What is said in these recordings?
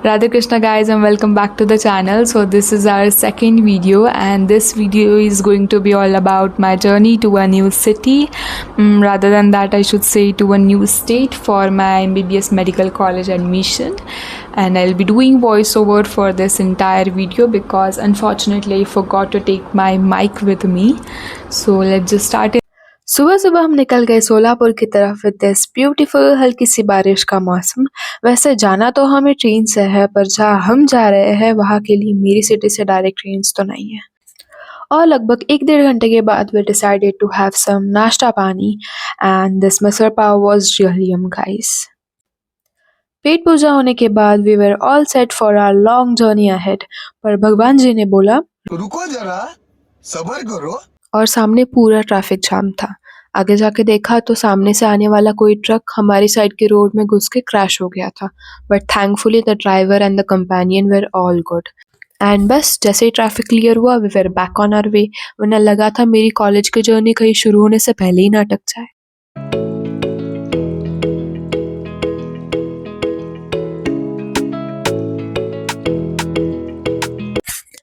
Radha Krishna guys, and welcome back to the channel. So this is our second video, and this video is going to be all about my journey to a new city. Rather than that, I should say to a new state for my MBBS medical college admission. And I'll be doing voiceover for this entire video because unfortunately I forgot to take my mic with me. So let's just start it. सुबह सुबह हम निकल गए सोलापुर की तरफ with this beautiful हल्की सी बारिश का मौसम। वैसे जाना तो हमें ट्रेन से है, पर जहाँ हम जा रहे हैं वहाँ के लिए मेरी सिटी से डायरेक्ट ट्रेन तो नहीं है। और लगभग 1-1.5 घंटे के बाद we decided to have some nashta pani and this misal pav was really yum guys. पेट पूजा होने के बाद we were all set for our long journey ahead, पर भगवान जी ने बोला रुको जरा, सब्र करो। और सामने पूरा ट्रैफिक जाम था। आगे जाके देखा तो सामने से आने वाला कोई ट्रक हमारी साइड के रोड में घुस के क्रैश हो गया था, but thankfully the driver and the companion were all good. And बस जैसे ही ट्रैफिक क्लियर हुआ we were back on our way, वरना लगा था मेरी कॉलेज की जर्नी कहीं शुरू होने से पहले ही ना अटक जाए।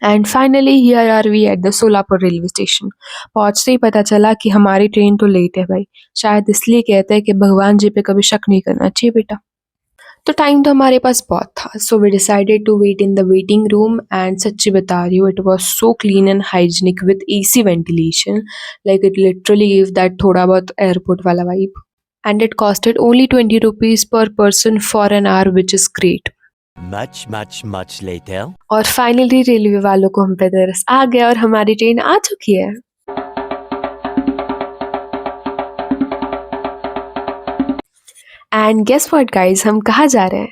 And finally here are we at the Solapur railway station. पहुंचते ही पता चला कि हमारी ट्रेन तो लेट है भाई। शायद इसलिए कहते हैं कि भगवान जी पे कभी शक नहीं करना चाहिए बेटा। तो टाइम तो हमारे पास बहुत था, so we decided to wait in the waiting room. And सच्ची बता रही हूँ, it was so clean and hygienic with AC ventilation, like it literally give that थोड़ा बहुत एयरपोर्ट वाला vibe. And it costed only 20 rupees per person for an hour, which is great. Much later. और finally railway वालों को हम पे तरस आ गया और हमारी ट्रेन आ चुकी है। एंड गेस व्हाट गाइस, हम कहाँ जा रहे हैं?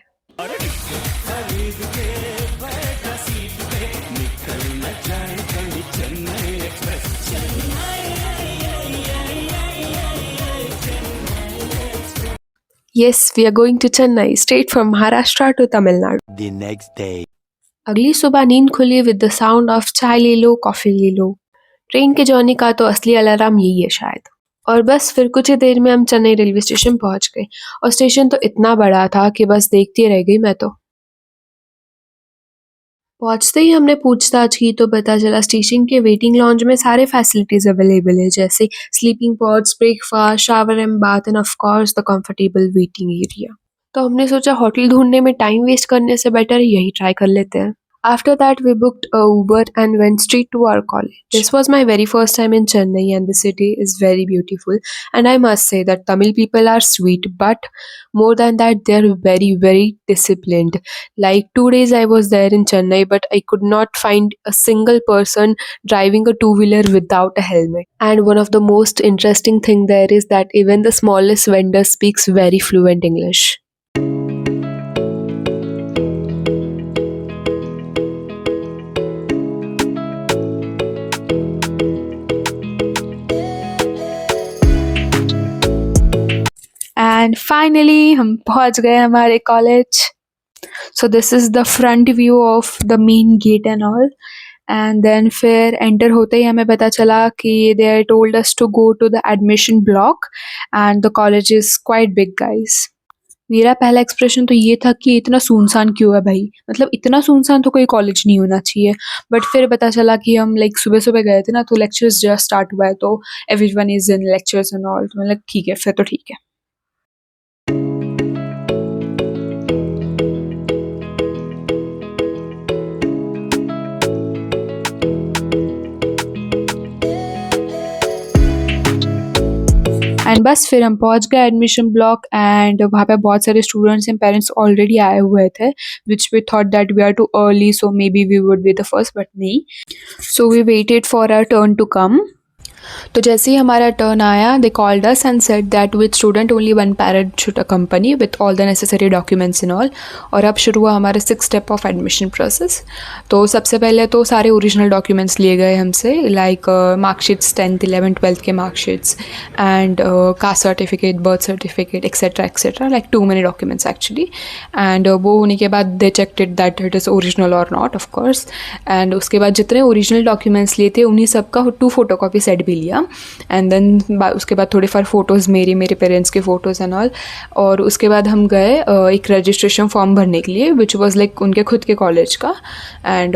Yes, we are going to Chennai, straight from Maharashtra to Tamil Nadu. The next day. अगली सुबह नींद खुली विद द साउंड ऑफ चाय ले लो कॉफी ले लो। ट्रेन की जर्नी का तो असली अलार्म यही है शायद। और बस फिर कुछ ही देर में हम चेन्नई रेलवे स्टेशन पहुंच गए, और स्टेशन तो इतना बड़ा था कि बस देखती रह गई मैं तो। पहुंचते ही हमने पूछताछ की तो पता चला स्टेशन के वेटिंग लॉन्ज में सारे फैसिलिटीज अवेलेबल है, जैसे sleeping pods, breakfast, shower and bath end of course the comfortable waiting area. तो हमने सोचा होटल ढूंढने में टाइम वेस्ट करने से बेटर यही ट्राई कर लेते हैं। After that, we booked a Uber and went straight to our college. This was my very first time in Chennai, and the city is very beautiful. And I must say that Tamil people are sweet, but more than that, they're very, very disciplined. Like 2 days I was there in Chennai, but I could not find a single person driving a two-wheeler without a helmet. And one of the most interesting thing there is that even the smallest vendor speaks very fluent English. And finally हम पहुंच गए हमारे college. So this is the front view of the main gate and all. And then फिर enter होते ही हमें पता चला कि they told us to go to the admission block and the college is quite big guys. मेरा पहला expression तो ये था कि इतना सुनसान क्यों है भाई, मतलब इतना सुनसान तो कोई कॉलेज नहीं होना चाहिए। बट फिर पता चला कि हम लाइक सुबह सुबह गए थे ना, तो लेक्चर्स जस्ट स्टार्ट हुआ है, तो everyone is in lectures and all. तो मतलब ठीक है, फिर तो ठीक है। एंड बस फिर हम पहुंच गए एडमिशन ब्लॉक, एंड वहाँ पे बहुत सारे स्टूडेंट्स एंड पेरेंट्स ऑलरेडी आए हुए थे, which we thought that we are too early, so maybe we would be the first, but नहीं। So we waited for our turn to come. तो जैसे ही हमारा टर्न आया, they called us and said that with student only 1 parent should accompany with all the necessary documents in all. और अब शुरू हुआ हमारा 6 स्टेप ऑफ एडमिशन प्रोसेस। तो सबसे पहले तो सारे ओरिजिनल डॉक्यूमेंट्स लिए गए हमसे, like marksheets, 10th 11th 12th के marksheets and caste certificate, birth certificate etcetera, like too many documents actually. And वो होने के बाद they checked it that it is original और नॉट, ऑफ कोर्स। एंड उसके बाद जितने ओरिजिनल डॉक्यूमेंट्स लिए थे उन्हीं सबका 2 फोटोकॉपी सेट भी लिया. एंड देन उसके बाद थोड़े फार फ़ोटोज़ मेरे पेरेंट्स के फ़ोटोज़ एंड ऑल. और उसके बाद हम गए एक रजिस्ट्रेशन फॉर्म भरने के लिए विच वॉज़ लाइक उनके खुद के कॉलेज का. And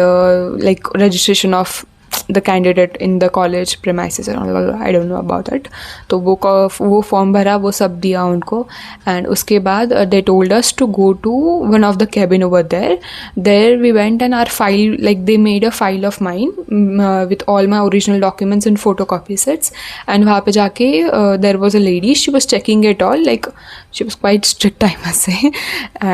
like registration of the candidate in the college premises and all. I don't know about that. तो वो फॉर्म भरा, वो सब दिया उनको. एंड उसके बाद they told us to go to one of the cabin over there. There we went and our file, like they made a file of mine with all my original documents and photocopy sets. And वहाँ पे जाके there was a lady, she was checking it all, like she was quite strict, I must say.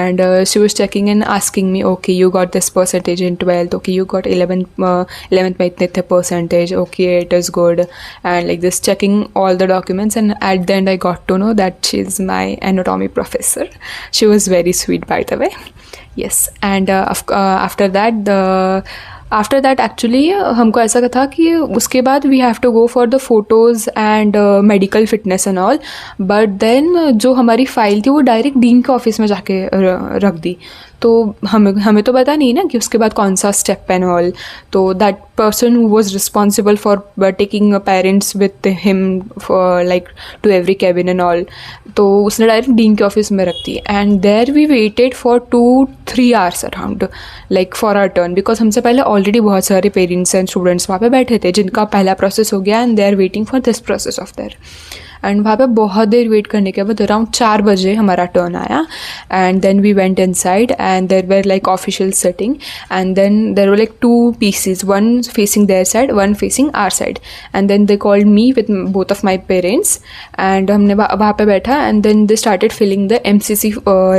And she was checking and asking me, okay, you got this percentage in 12th, okay, you got 11th में इतने थे percentage, okay, it is good. And like this, checking all the documents. And at the end I got to know that she's my anatomy professor. She was very sweet, by the way. Yes. And after that actually हमको ऐसा था कि उसके बाद we have to go for the photos and medical fitness and all. But then जो हमारी file थी वो डायरेक्ट डीन के ऑफिस में जाके रख दी. तो हमें तो पता नहीं ना कि उसके बाद कौन सा स्टेप एंड ऑल. तो that person who was responsible for taking parents with him like to every cabin and all, तो उसने डायरेक्ट डीन के ऑफिस में रख दी. And there we waited for 2-3 hours around, like for our turn, because हमसे पहले already बहुत सारे पेरेंट्स एंड स्टूडेंट्स वहाँ पे बैठे थे जिनका पहला प्रोसेस हो गया. And they are waiting for this process of there. And वहाँ पे बहुत देर वेट करने के बाद अराउंड 4 बजे हमारा टर्न आया. And then we went inside and there were like official setting. And then there were like 2 pieces, one facing their side, one facing our side. And then they called me with both of my parents. And हमने वहाँ पे बैठा. And then they started filling the MCC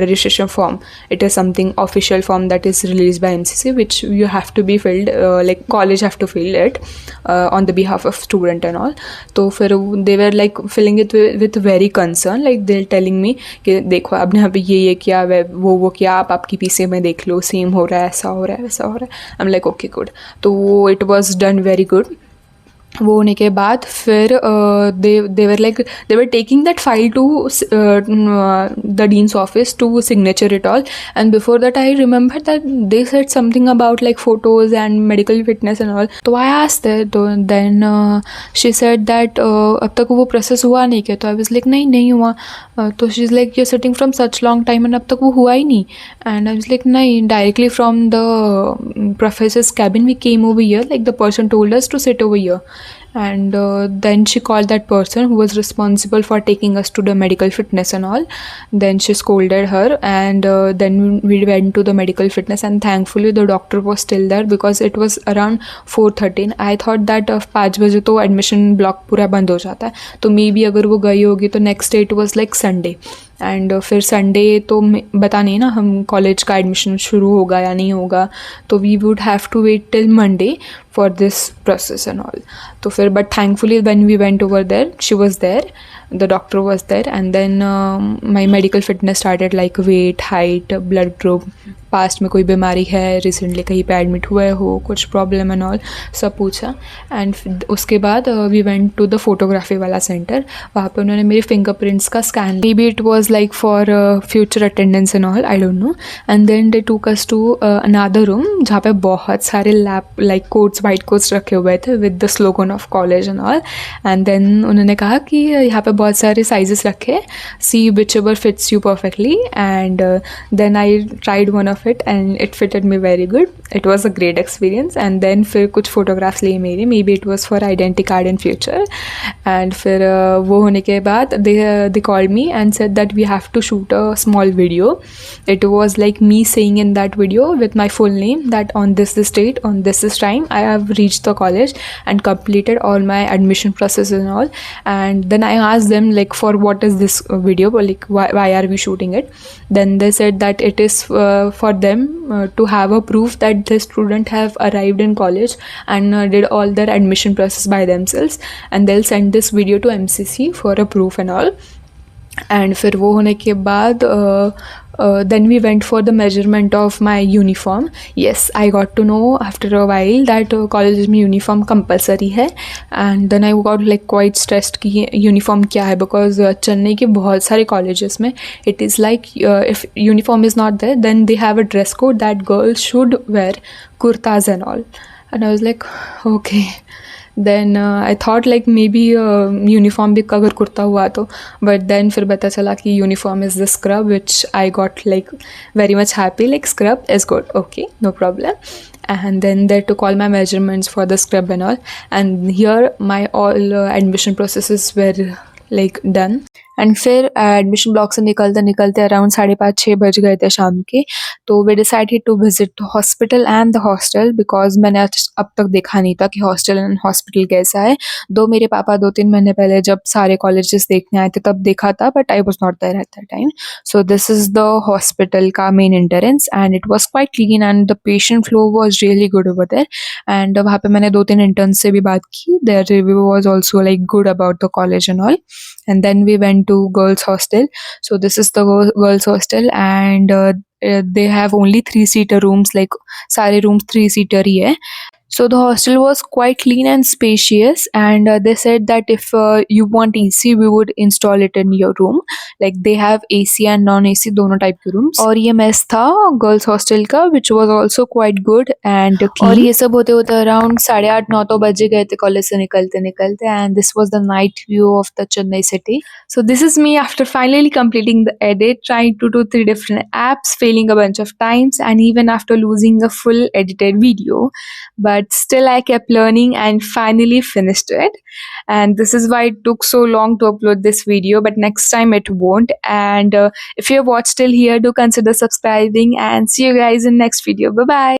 registration form. It is something official form that is released by MCC, which you have to be filled, like college have to fill it on the behalf of student and all. तो फिर they were like filling it with very concern, like they're telling me कि देखो आपने यहाँ पे ये किया, वो किया, आप आपकी पीसी में देख लो, सेम हो रहा है, ऐसा हो रहा है, वैसा हो रहा है. I am like okay good. तो it was done very good. वो होने के बाद फिर they were taking that file to the dean's office to signature it all. And before that I remember that they said something about like photos and medical fitness and all. So I asked that, then she said that अब तक वो process हुआ नहीं क्या. तो I was like नहीं हुआ. तो she's like you're sitting from such long time and अब तक वो हुआ ही नहीं. And I was like नहीं, directly from the professor's cabin we came over here, like the person told us to sit over here. And then she called that person who was responsible for taking us to the medical fitness and all. Then she scolded her. And then we went to the medical fitness, and thankfully the doctor was still there because it was around 4:13. I thought that 5 बजे तो admission block पूरा बंद हो जाता है, तो may be अगर वो गई होगी तो next day it was like Sunday. And फिर संडे तो पता नहीं ना हम कॉलेज का एडमिशन शुरू होगा या नहीं होगा, तो we would have to wait till Monday for this process and all. तो फिर but thankfully when we went over there she was there, the doctor was there. And then my medical fitness started, like weight, height, blood group, past में कोई बीमारी है, recently कहीं पे admit हुए हो, कुछ प्रॉब्लम एंड ऑल, सब पूछा. एंड उसके बाद we went to the photography वाला सेंटर. वहाँ पे उन्होंने मेरे फिंगरप्रिंट्स का scan, maybe it was like for future attendance and all, I don't know. And then they took us to another room जहाँ पे बहुत सारे lab like coats, white coats रखे हुए थे with the slogan of college and all. And then उन्होंने कहा कि यहाँ पे बहुत सारे साइजेस रखे, सी which ever fits you perfectly. And then I tried one of it and it fitted me very good. It was a great experience. And then फिर कुछ photographs लिए मेरे, maybe it was for identity card in future. And फिर वो होने के बाद they called me and said that we have to shoot a small video. It was like me saying in that video with my full name that on this date, on this time I have reached the college and completed all my admission process and all. And then I asked them like for what is this video, like why are we shooting it. Then they said that it is for them to have a proof that the student have arrived in college and did all their admission process by themselves, and they'll send this video to MCC for a proof and all. And फिर वो होने के बाद then we went for the measurement of my uniform. Yes, I got to know after a while that college में uniform compulsory है. And then I got like quite stressed कि uniform क्या है, because चेन्नई के बहुत सारे colleges में it is like if uniform is not there then they have a dress code that girls should wear kurtas and all. And I was like okay. Then I thought like maybe uniform भी अगर कुर्ता हुआ तो, but then फिर पता चला कि uniform is the scrub which I got like very much happy, like scrub is good, okay, no problem. And then they took all my measurements for the scrub and all, and here my all admission processes were like done. And फिर admission block से निकलते निकलते around 5:30-6 बज गए थे शाम के. तो we decided to visit hospital and the hostel because मैंने अब तक देखा नहीं था कि हॉस्टल एंड हॉस्पिटल कैसा है. दो मेरे पापा 2-3 महीने पहले जब सारे कॉलेजेस देखने आए थे तब देखा था, but I was not there at that time. So this is the hospital का main entrance and it was quite clean and the patient flow was really good over there. And वहाँ पे मैंने 2-3 इंटर्न से भी बात की. Their review was also like good about the college and all. And then we went to girls hostel. So this is the girls hostel, and they have only 3-seater rooms, like सारे rooms 3-seater ही है. So the hostel was quite clean and spacious, and they said that if you want AC, we would install it in your room. Like they have AC and non-AC दोनों type के rooms. और ये mess था girls hostel का, which was also quite good and clean. और ये सब होते होते around 8:30-9 तो बजे गए थे कॉलेज से निकलते निकलते, and this was the night view of the Chennai city. So this is me after finally completing the edit, trying to do 3 different apps, failing a bunch of times, and even after losing a full edited video. But still I kept learning and finally finished it, and this is why it took so long to upload this video, but next time it won't. And if you have watched till here, do consider subscribing, and see you guys in next video. Bye bye.